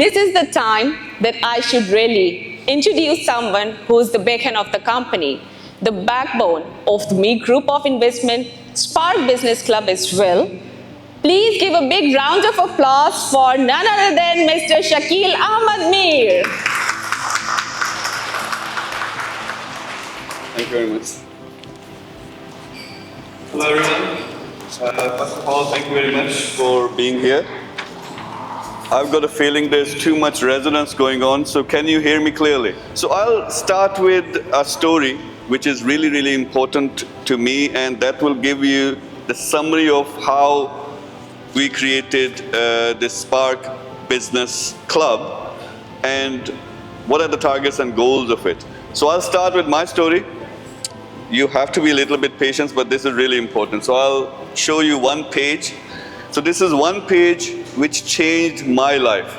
this is the time that I should really introduce someone who is the beacon of the company, the backbone of the Meer Group of Investment, Spark Business Club as well. Please give a big round of applause for none other than Mr. Shakeel Ahmad Meer. Thank you very much. Hello everyone. First of all, thank you very much for being here. I've got a feeling there's too much resonance going on, so can you hear me clearly? So I'll start with a story which is really, really important to me, and that will give you the summary of how we created this Spark Business Club and what are the targets and goals of it. So I'll start with my story. You have to be a little bit patient, but this is really important. So I'll show you one page. So this is one page which changed my life.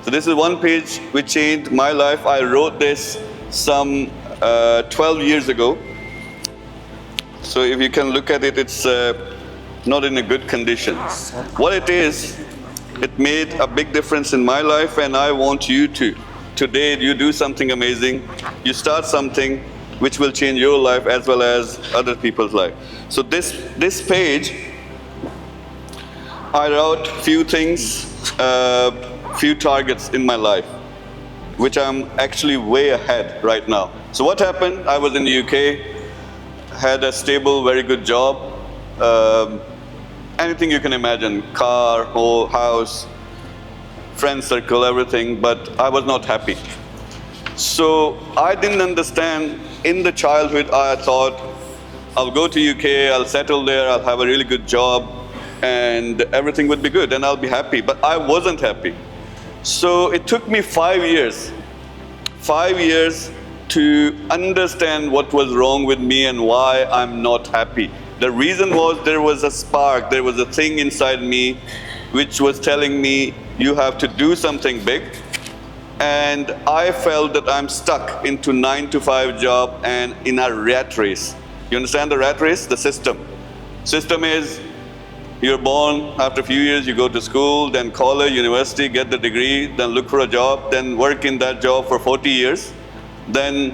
So this is one page which changed my life. I wrote this some 12 years ago. So if you can look at it, it's not in a good condition. What it is, it made a big difference in my life, and I want you to. Today, you do something amazing. You start something which will change your life as well as other people's life. So this page, I wrote few things, few targets in my life, which I'm actually way ahead right now. So what happened? I was in the UK, had a stable, very good job, anything you can imagine, car, whole house, friend circle, everything, but I was not happy. So I didn't understand. In the childhood, I thought, I'll go to UK, I'll settle there, I'll have a really good job, and everything would be good, and I'll be happy. But I wasn't happy. So it took me 5 years to understand what was wrong with me and why I'm not happy. The reason was there was a spark, there was a thing inside me which was telling me, you have to do something big. And I felt that I'm stuck into 9-to-5 job and in a rat race. You understand the rat race? The system. System is, you're born, after a few years you go to school, then college, university, get the degree, then look for a job, then work in that job for 40 years. Then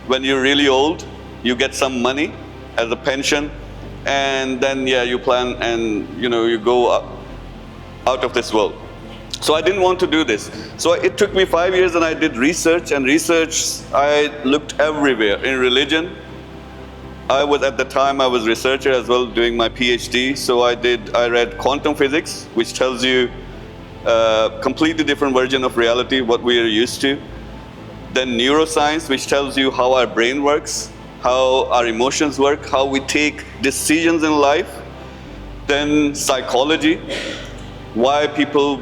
when you're really old, you get some money as a pension, and then you plan and you go out of this world. So I didn't want to do this. So it took me 5 years, and I did research, I looked everywhere. In religion, at the time I was researcher as well, doing my PhD. So I read quantum physics, which tells you a completely different version of reality, what we are used to. Then neuroscience, which tells you how our brain works, how our emotions work, how we take decisions in life. Then psychology, why people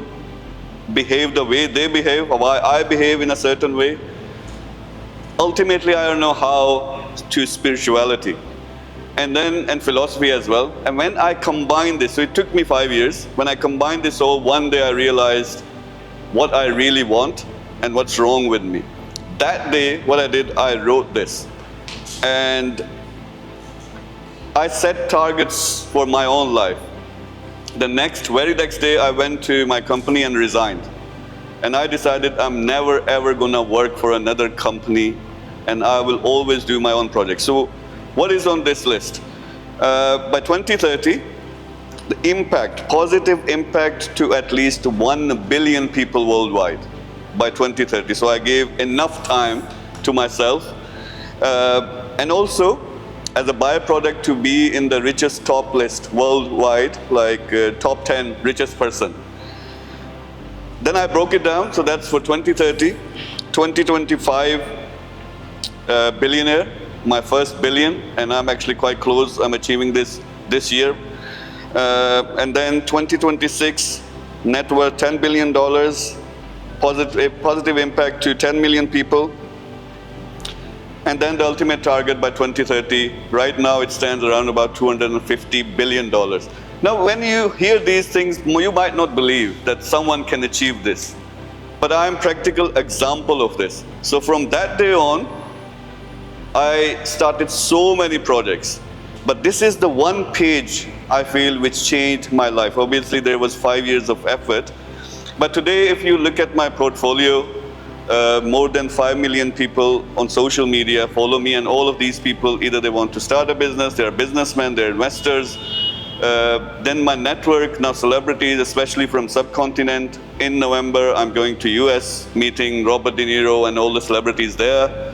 behave the way they behave, or why I behave in a certain way. Ultimately, I don't know how to spirituality, and philosophy as well. And when I combined this, so it took me 5 years. When I combined this all, one day I realized what I really want and what's wrong with me. That day, what I did, I wrote this. And I set targets for my own life. The very next day, I went to my company and resigned. And I decided I'm never ever gonna work for another company, and I will always do my own project. So what is on this list? By 2030, the positive impact to at least 1 billion people worldwide by 2030. So I gave enough time to myself. And also, as a byproduct, to be in the richest top list worldwide, like top 10 richest person. Then I broke it down, so that's for 2030. 2025, billionaire, my first billion, and I'm actually quite close. I'm achieving this year. And then 2026, net worth $10 billion, positive impact to 10 million people. And then the ultimate target by 2030, right now it stands around about $250 billion. Now, when you hear these things, you might not believe that someone can achieve this. But I'm a practical example of this. So from that day on, I started so many projects. But this is the one page, I feel, which changed my life. Obviously, there was 5 years of effort. But today, if you look at my portfolio, more than 5 million people on social media follow me, and all of these people, either they want to start a business, they're businessmen, they're investors. Then my network, now celebrities, especially from subcontinent. In November, I'm going to US, meeting Robert De Niro and all the celebrities there.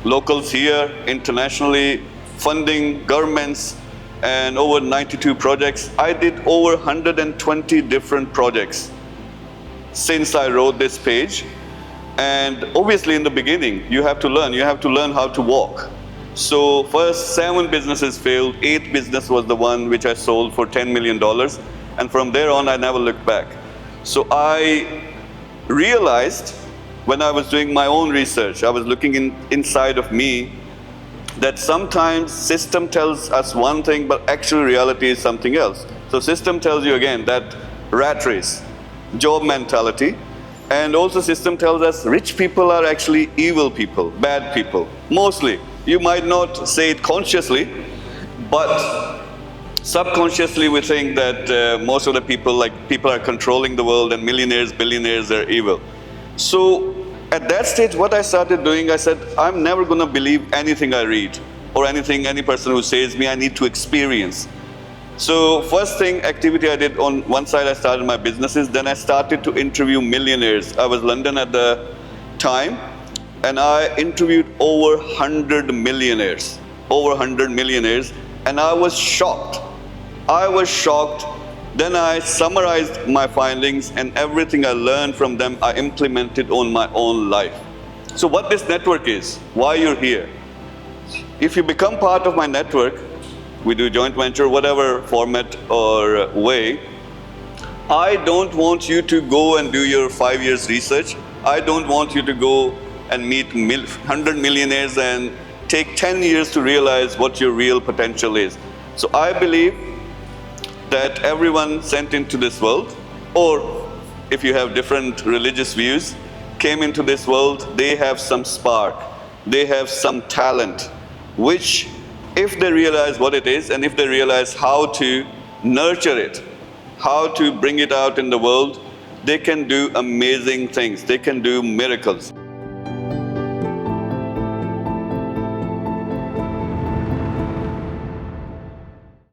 Locals here, internationally, funding, governments, and over 92 projects. I did over 120 different projects since I wrote this page. And obviously in the beginning, you have to learn how to walk. So first 7 businesses failed, 8th business was the one which I sold for $10 million. And from there on, I never looked back. So I realized when I was doing my own research, I was looking inside of me, that sometimes system tells us one thing, but actual reality is something else. So system tells you again that rat race, job mentality, and also system tells us rich people are actually evil people, bad people, mostly. You might not say it consciously, but subconsciously we think that most of the people are controlling the world, and millionaires, billionaires are evil. So at that stage, what I started doing, I said, I'm never going to believe anything I read or anything any person who says me. I need to experience. So first thing, activity I did, on one side I started my businesses, then I started to interview millionaires. I was in London at the time, and I interviewed over 100 millionaires, and I was shocked. Then I summarized my findings, and everything I learned from them, I implemented on my own life. So what this network is, why you're here. If you become part of my network, we do joint venture, whatever format or way, I don't want you to go and do your 5 years research. I don't want you to go and meet 100 millionaires and take 10 years to realize what your real potential is. So I believe that everyone sent into this world, or if you have different religious views, came into this world, they have some spark, they have some talent, which if they realize what it is, and if they realize how to nurture it, how to bring it out in the world, they can do amazing things, they can do miracles.